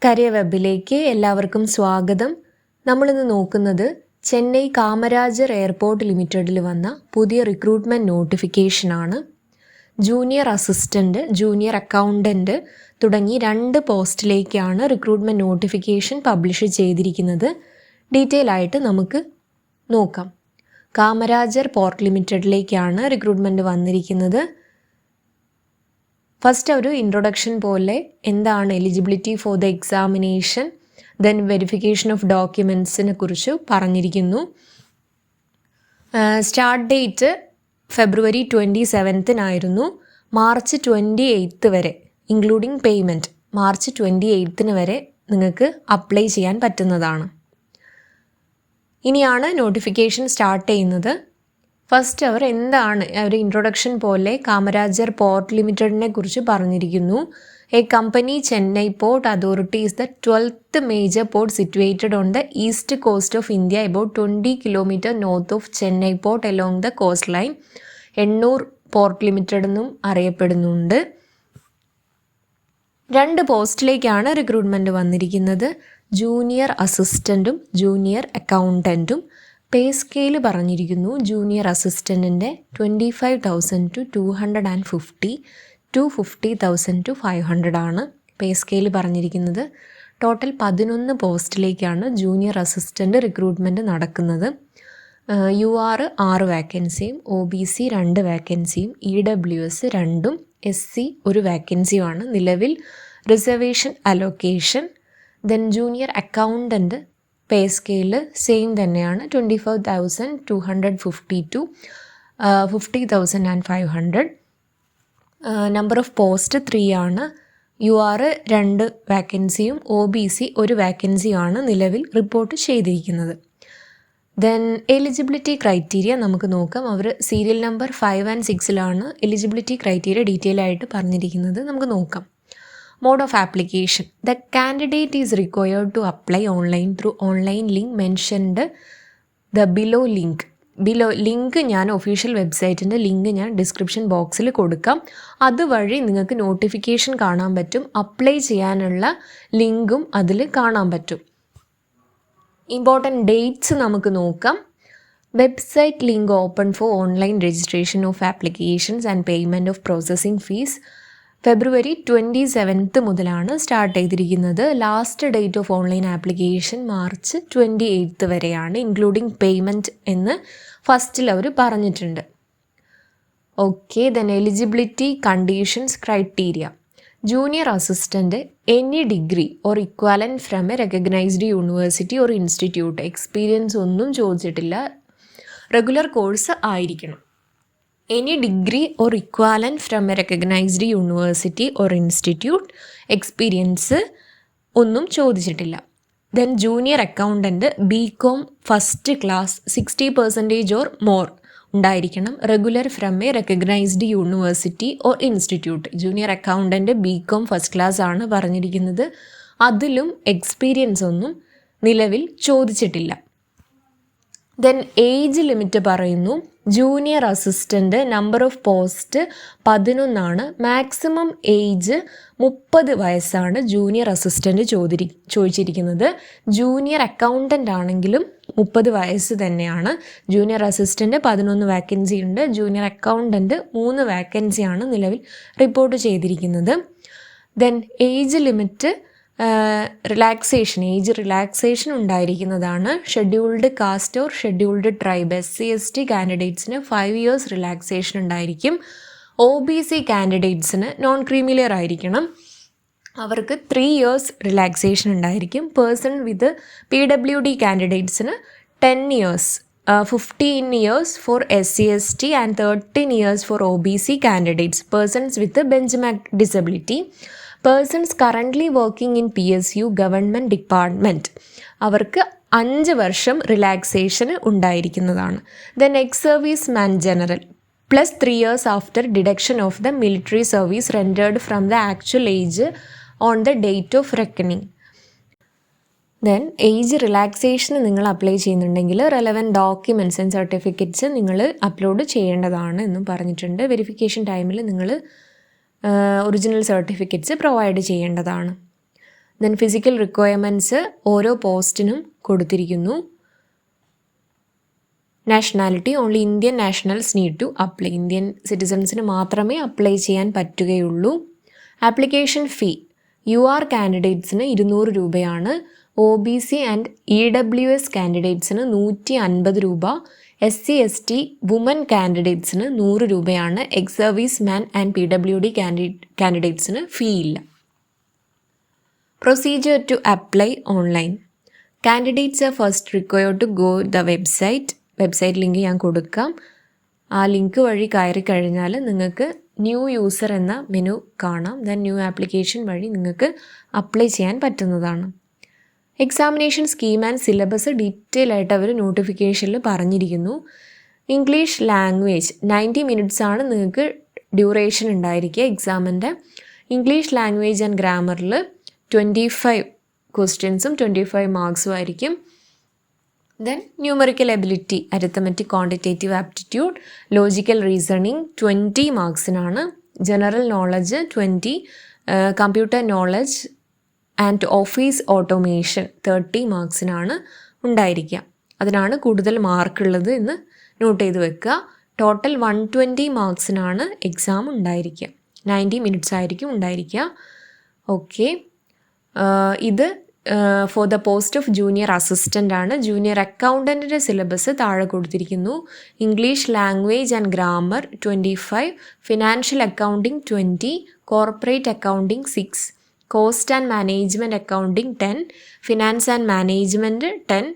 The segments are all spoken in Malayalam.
കരിയർ വെബിലേക്ക് എല്ലാവർക്കും സ്വാഗതം. നമ്മളിന്ന് നോക്കുന്നത് ചെന്നൈ കാമരാജർ എയർപോർട്ട് ലിമിറ്റഡിൽ വന്ന പുതിയ റിക്രൂട്ട്മെൻറ്റ് നോട്ടിഫിക്കേഷനാണ്. ജൂനിയർ അസിസ്റ്റൻറ്റ്, ജൂനിയർ അക്കൗണ്ടൻറ്റ് തുടങ്ങി 2 പോസ്റ്റിലേക്കാണ് റിക്രൂട്ട്മെൻറ്റ് നോട്ടിഫിക്കേഷൻ പബ്ലിഷ് ചെയ്തിരിക്കുന്നത്. ഡീറ്റെയിൽ ആയിട്ട് നമുക്ക് നോക്കാം. കാമരാജർ പോർട്ട് ലിമിറ്റഡിലേക്കാണ് റിക്രൂട്ട്മെൻറ്റ് വന്നിരിക്കുന്നത്. ഫസ്റ്റ് ഒരു ഇൻട്രൊഡക്ഷൻ പോലെ എന്താണ് eligibility for the examination, then verification of ഡോക്യുമെൻറ്റ്സിനെ കുറിച്ച് പറഞ്ഞിരിക്കുന്നു. സ്റ്റാർട്ട് ഡേറ്റ് ഫെബ്രുവരി 27 മാർച്ച് 28 വരെ ഇൻക്ലൂഡിങ് പേയ്മെൻറ്റ് മാർച്ച് 28 വരെ നിങ്ങൾക്ക് അപ്ലൈ ചെയ്യാൻ പറ്റുന്നതാണ്. ഇനിയാണ് നോട്ടിഫിക്കേഷൻ സ്റ്റാർട്ട് ചെയ്യുന്നത്. ഫസ്റ്റ് അവർ എന്താണ് ഒരു ഇൻട്രൊഡക്ഷൻ പോലെ കാമരാജർ പോർട്ട് ലിമിറ്റഡിനെ കുറിച്ച് പറഞ്ഞിരിക്കുന്നു. A company Chennai port authority is the 12th major port situated on the east coast of India about 20 kilometre north of Chennai port along the coastline. Ennore port limited എന്നും അറിയപ്പെടുന്നുണ്ട്. 2 പോസ്റ്റിലേക്കാണ് റിക്രൂട്ട്മെൻറ്റ് വന്നിരിക്കുന്നത്. ജൂനിയർ അസിസ്റ്റൻറ്റും ജൂനിയർ അക്കൗണ്ടൻറ്റും. പേ സ്കെയിൽ പറഞ്ഞിരിക്കുന്നു. ജൂനിയർ അസിസ്റ്റൻറ്റിൻ്റെ 25,000 to 250, 250,000 to 500 ആണ് പേ സ്കെയിൽ പറഞ്ഞിരിക്കുന്നത്. ടോട്ടൽ 11 പോസ്റ്റിലേക്കാണ് ജൂനിയർ അസിസ്റ്റൻറ്റ് റിക്രൂട്ട്മെൻറ്റ് നടക്കുന്നത്. UR 6 വാക്കൻസിയും OBC 2 വാക്കൻസിയും EWS 2, SC 1 വാക്കൻസിയുമാണ് നിലവിൽ. Reservation allocation. Then junior accountant pay scale same തന്നെയാണ്. 24,250 to 50,500. നമ്പർ ഓഫ് പോസ്റ്റ് 3 ആണ്. UR 2 വാക്കൻസിയും OBC 1 വാക്കൻസിയുമാണ് നിലവിൽ റിപ്പോർട്ട് ചെയ്തിരിക്കുന്നത്. ദെൻ എലിജിബിലിറ്റി ക്രൈറ്റീരിയ നമുക്ക് നോക്കാം. അവർ serial number 5 and 6 eligibility criteria detail ആയിട്ട് പറഞ്ഞിരിക്കുന്നത്. നമുക്ക് നോക്കാം. Mode of application. The candidate is required to apply online through online link mentioned the below link. Link ഞാൻ ഒഫീഷ്യൽ വെബ്സൈറ്റിൻ്റെ ലിങ്ക് ഞാൻ ഡിസ്ക്രിപ്ഷൻ ബോക്സിൽ കൊടുക്കാം. അതുവഴി നിങ്ങൾക്ക് നോട്ടിഫിക്കേഷൻ കാണാൻ പറ്റും. അപ്ലൈ ചെയ്യാനുള്ള ലിങ്കും അതിൽ കാണാൻ പറ്റും. ഇമ്പോർട്ടൻറ്റ് ഡേറ്റ്സ് നമുക്ക് നോക്കാം. Website link open for online registration of applications and payment of processing fees. February 27 മുതലാണ് സ്റ്റാർട്ട് ചെയ്തിരിക്കുന്നത്. Last date of online application March 28 വരെയാണ് ഇൻക്ലൂഡിങ് പേയ്മെൻറ്റ് എന്ന് ഫസ്റ്റിൽ അവർ പറഞ്ഞിട്ടുണ്ട്. Okay, then eligibility conditions criteria. Junior assistant any degree or equivalent from a recognised university or institute. Experience ഒന്നും ചോദിച്ചിട്ടില്ല. റെഗുലർ കോഴ്സ് ആയിരിക്കണം. Any degree or equivalent from a recognized university or institute. Experience ഒന്നും ചോദിച്ചിട്ടില്ല. Then junior accountant BCom first class 60% or more ഉണ്ടായിരിക്കണം. Regular from a recognised university or institute. Junior accountant BCom first class ആണ് പറഞ്ഞിരിക്കുന്നത്. അതിലും എക്സ്പീരിയൻസ് ഒന്നും നിലവിൽ ചോദിച്ചിട്ടില്ല. ദെൻ ഏജ് ലിമിറ്റ് പറയുന്നു. Junior assistant number of post 11 maximum age 30 വയസ്സാണ് ജൂനിയർ അസിസ്റ്റൻറ്റ് ചോദിച്ചിരിക്കുന്നത്. ജൂനിയർ അക്കൗണ്ടൻ്റ് ആണെങ്കിലും 30 വയസ്സ് തന്നെയാണ്. ജൂനിയർ അസിസ്റ്റൻറ്റ് 11 വാക്കൻസി ഉണ്ട്. ജൂനിയർ അക്കൗണ്ടൻറ്റ് 3 വാക്കൻസിയാണ് നിലവിൽ റിപ്പോർട്ട് ചെയ്തിരിക്കുന്നത്. Then age limit age relaxation ഉണ്ടായിരിക്കുന്നതാണ്. Scheduled caste or scheduled tribe SC/ST കാൻഡിഡേറ്റ്സിന് 5 years റിലാക്സേഷൻ ഉണ്ടായിരിക്കും. OBC കാൻഡിഡേറ്റ്സിന് നോൺ ക്രീമിലെയർ ആയിരിക്കണം. അവർക്ക് 3 years റിലാക്സേഷൻ ഉണ്ടായിരിക്കും. പേഴ്സൺ വിത്ത് PWD കാൻഡിഡേറ്റ്സിന് 10 years, 15 years for SC/ST and 13 years for OBC കാൻഡിഡേറ്റ്സ്. Persons with benchmark disability. Persons currently working in PSU government department. അവർക്ക് 5 വർഷം റിലാക്സേഷന് ഉണ്ടായിരിക്കുന്നതാണ്. Then ex service man general plus 3 years after deduction of the military service rendered from the actual age on the date of reckoning. Then age റിലാക്സേഷന് നിങ്ങൾ അപ്ലൈ ചെയ്യുന്നുണ്ടെങ്കിൽ റെലവൻറ്റ് ഡോക്യുമെൻറ്റ്സ് ആൻഡ് സർട്ടിഫിക്കറ്റ്സ് നിങ്ങൾ അപ്ലോഡ് ചെയ്യേണ്ടതാണ് എന്നും പറഞ്ഞിട്ടുണ്ട്. വെരിഫിക്കേഷൻ ടൈമിൽ നിങ്ങൾ ഒറിജിനൽ സർട്ടിഫിക്കറ്റ്സ് പ്രൊവൈഡ് ചെയ്യേണ്ടതാണ്. ദെൻ ഫിസിക്കൽ റിക്വയർമെൻറ്റ്സ് ഓരോ പോസ്റ്റിനും കൊടുത്തിരിക്കുന്നു. Nationality only Indian nationals need to apply. Indian സിറ്റിസൺസിന് മാത്രമേ അപ്ലൈ ചെയ്യാൻ പറ്റുകയുള്ളൂ. ആപ്ലിക്കേഷൻ ഫീ UR കാൻഡിഡേറ്റ്സിന് 200 രൂപയാണ്. OBC ആൻഡ് EWS കാൻഡിഡേറ്റ്സിന് 150 രൂപ. SC ST വുമൻ കാൻഡിഡേറ്റ്സിന് 100 രൂപയാണ്. Ex service man and PWD കാൻഡിഡേറ്റ്സിന് ഫീ ഇല്ല. Procedure to apply online. Candidates are first required to go the website link ഞാൻ കൊടുക്കാം. ആ ലിങ്ക് വഴി കയറി കഴിഞ്ഞാൽ നിങ്ങൾക്ക് ന്യൂ യൂസർ എന്ന മെനു കാണാം. ദെൻ ന്യൂ ആപ്ലിക്കേഷൻ വഴി നിങ്ങൾക്ക് അപ്ലൈ ചെയ്യാൻ പറ്റുന്നതാണ്. Examination scheme and syllabus detail ആയിട്ട് അവർ നോട്ടിഫിക്കേഷനിൽ പറഞ്ഞിരിക്കുന്നു. ഇംഗ്ലീഷ് ലാംഗ്വേജ് 90 മിനിറ്റ്സ് ആണ് നിങ്ങൾക്ക് ഡ്യൂറേഷൻ ഉണ്ടായിരിക്കുക എക്സാമിൻ്റെ. ഇംഗ്ലീഷ് ലാംഗ്വേജ് ആൻഡ് ഗ്രാമറിൽ 25 ക്വസ്റ്റ്യൻസും 25 മാർക്സും ആയിരിക്കും. Then numerical ability, arithmetic, quantitative aptitude, logical reasoning 20 മാർക്സിനാണ്. General knowledge 20, computer knowledge and office automation 30 മാർക്സിനാണ് ഉണ്ടായിരിക്കുക. അതിനാണ് കൂടുതൽ മാർക്കുള്ളത് എന്ന് നോട്ട് ചെയ്ത് വെക്കുക. ടോട്ടൽ 120 മാർക്സിനാണ് എക്സാം ഉണ്ടായിരിക്കുക. 90 മിനിറ്റ്സ് ആയിരിക്കും ഉണ്ടായിരിക്കുക. ഓക്കെ, ഇത് for the post of junior assistant ആണ്. ജൂനിയർ അക്കൗണ്ടൻറ്റിൻ്റെ സിലബസ് താഴെ കൊടുത്തിരിക്കുന്നു. English language and grammar 25, financial accounting 20, corporate accounting 6, cost and management accounting 10, finance and management 10,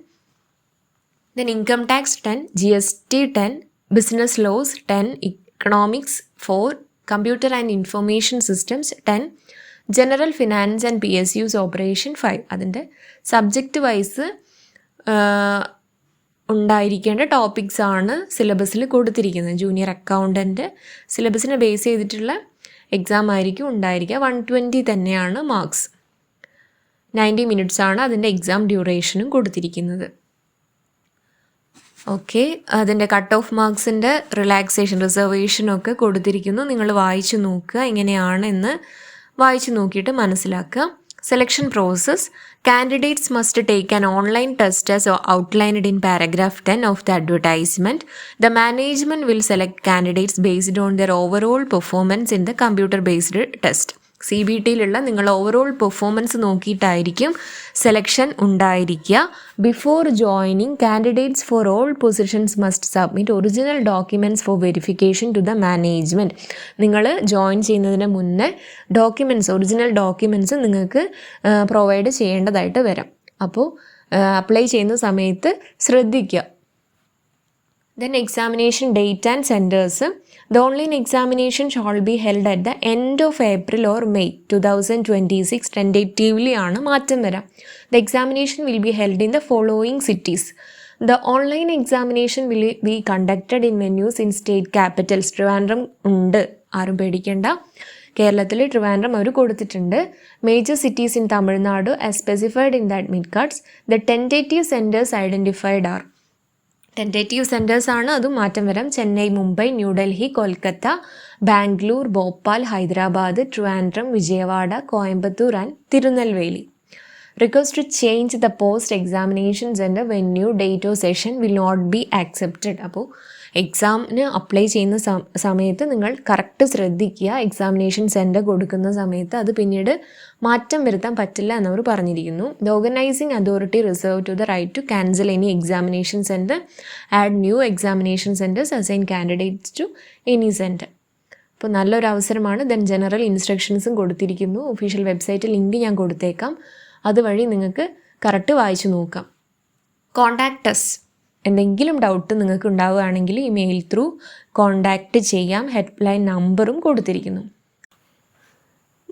then income tax 10, GST 10, business laws 10, economics 4, computer and information systems 10, general finance and PSUs operation 5. അതിൻ്റെ സബ്ജക്റ്റ് വൈസ് ഉണ്ടായിരിക്കേണ്ട ടോപ്പിക്സ് ആണ് സിലബസിൽ കൊടുത്തിരിക്കുന്നത്. ജൂനിയർ അക്കൗണ്ടൻറ്റ് സിലബസിനെ ബേസ് ചെയ്തിട്ടുള്ള എക്സാം ആയിരിക്കും ഉണ്ടായിരിക്കുക. 120 തന്നെയാണ് മാർക്സ്. 90 മിനിറ്റ്സ് ആണ് അതിൻ്റെ എക്സാം ഡ്യൂറേഷനും കൊടുത്തിരിക്കുന്നത്. ഓക്കെ, അതിൻ്റെ കട്ട് ഓഫ് മാർക്സിൻ്റെ റിലാക്സേഷൻ, റിസർവേഷനൊക്കെ കൊടുത്തിരിക്കുന്നു. നിങ്ങൾ വായിച്ചു നോക്കുക, എങ്ങനെയാണെന്ന് വായിച്ചു നോക്കിയിട്ട് മനസ്സിലാക്കുക. Selection process. Candidates must take an online test as outlined in paragraph 10 of the advertisement. The management will select candidates based on their overall performance in the computer based test. CBTയിലുള്ള നിങ്ങൾ ഓവറോൾ പെർഫോമൻസ് നോക്കിയിട്ടായിരിക്കും സെലക്ഷൻ ഉണ്ടായിരിക്കുക. Before joining, candidates for all positions must submit original documents for verification to the management. നിങ്ങൾ ജോയിൻ ചെയ്യുന്നതിന് മുന്നേ ഒറിജിനൽ ഡോക്യുമെൻറ്റ്സ് നിങ്ങൾക്ക് പ്രൊവൈഡ് ചെയ്യേണ്ടതായിട്ട് വരാം. അപ്പോൾ അപ്ലൈ ചെയ്യുന്ന സമയത്ത് ശ്രദ്ധിക്കുക. Then examination date and centers. The online examination shall be held at the end of April or May 2026. Tentatively ആണ് മാറ്റം വരാം. The examination will be held in the following cities. The online examination will be conducted in venues in state capitals. Trivandrum ഉണ്ട്, ആരും പേടിക്കേണ്ട. കേരളത്തിൽ ട്രിവാൻഡ്രം അവർ കൊടുത്തിട്ടുണ്ട്. Major cities in Tamil Nadu as specified in the admit cards. The tentative centres identified are. Tentative centres ആണ്, അതും മാറ്റം വരാം. Chennai, Mumbai, New Delhi, Kolkata, Bangalore, Bhopal, Hyderabad, Trivandrum, Vijayawada, Coimbatore and Tirunelveli. Request to change the post examination centre venue, date of session will not be accepted. അപ്പോൾ എക്സാമിന് അപ്ലൈ ചെയ്യുന്ന സമയത്ത് നിങ്ങൾ കറക്റ്റ് ശ്രദ്ധിക്കുക. എക്സാമിനേഷൻ സെൻറ്റർ കൊടുക്കുന്ന സമയത്ത് അത് പിന്നീട് മാറ്റം വരുത്താൻ പറ്റില്ല എന്നവർ പറഞ്ഞിരിക്കുന്നു. The organising authority reserve to the right to cancel any examination centre, add new examination centres, assign candidates to any centre. അപ്പോൾ നല്ലൊരു അവസരമാണ്. ദെൻ ജനറൽ ഇൻസ്ട്രക്ഷൻസും കൊടുത്തിരിക്കുന്നു. ഒഫീഷ്യൽ വെബ്സൈറ്റ് ലിങ്ക് ഞാൻ കൊടുത്തേക്കാം, അതുവഴി നിങ്ങൾക്ക് കറക്റ്റ് വായിച്ചു നോക്കാം. Contact us. എന്തെങ്കിലും ഡൗട്ട് നിങ്ങൾക്ക് ഉണ്ടാവുകയാണെങ്കിൽ ഇമെയിൽ ത്രൂ കോൺടാക്റ്റ് ചെയ്യാം. ഹെൽപ്പ് ലൈൻ നമ്പറും കൊടുത്തിരിക്കുന്നു.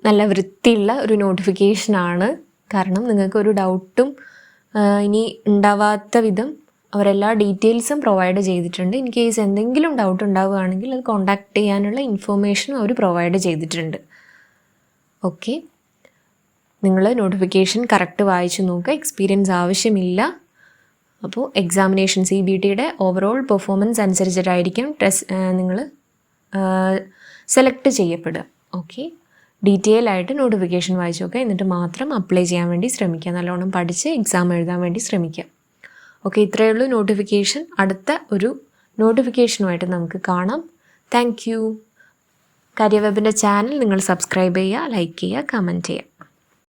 നല്ല വൃത്തിയുള്ള ഒരു നോട്ടിഫിക്കേഷനാണ്. കാരണം നിങ്ങൾക്കൊരു ഡൗട്ടും ഇനി ഉണ്ടാവാത്ത വിധം അവരെല്ലാ ഡീറ്റെയിൽസും പ്രൊവൈഡ് ചെയ്തിട്ടുണ്ട്. ഇൻ കേസ് എന്തെങ്കിലും ഡൗട്ട് ഉണ്ടാവുകയാണെങ്കിൽ അത് കോൺടാക്റ്റ് ചെയ്യാനുള്ള ഇൻഫോർമേഷനും അവർ പ്രൊവൈഡ് ചെയ്തിട്ടുണ്ട്. ഓക്കെ, നിങ്ങൾ നോട്ടിഫിക്കേഷൻ കറക്റ്റ് വായിച്ചു നോക്കുക. എക്സ്പീരിയൻസ് ആവശ്യമില്ല. അപ്പോൾ എക്സാമിനേഷൻ CBTയുടെ ഓവറോൾ പെർഫോമൻസ് അനുസരിച്ചിട്ടായിരിക്കും നിങ്ങൾ സെലക്ട് ചെയ്യപ്പെടുക. ഓക്കെ, ഡീറ്റെയിൽ ആയിട്ട് നോട്ടിഫിക്കേഷൻ വായിച്ച് നോക്കുക. എന്നിട്ട് മാത്രം അപ്ലൈ ചെയ്യാൻ വേണ്ടി ശ്രമിക്കുക. നല്ലോണം പഠിച്ച് എക്സാം എഴുതാൻ വേണ്ടി ശ്രമിക്കുക. ഓക്കെ, ഇത്രയേ ഉള്ളൂ നോട്ടിഫിക്കേഷൻ. അടുത്ത ഒരു നോട്ടിഫിക്കേഷനുമായിട്ട് നമുക്ക് കാണാം. Thank you. കരിയർ വെബിൻ്റെ ചാനൽ നിങ്ങൾ സബ്സ്ക്രൈബ് ചെയ്യുക, ലൈക്ക് ചെയ്യുക, കമൻറ്റ് ചെയ്യുക.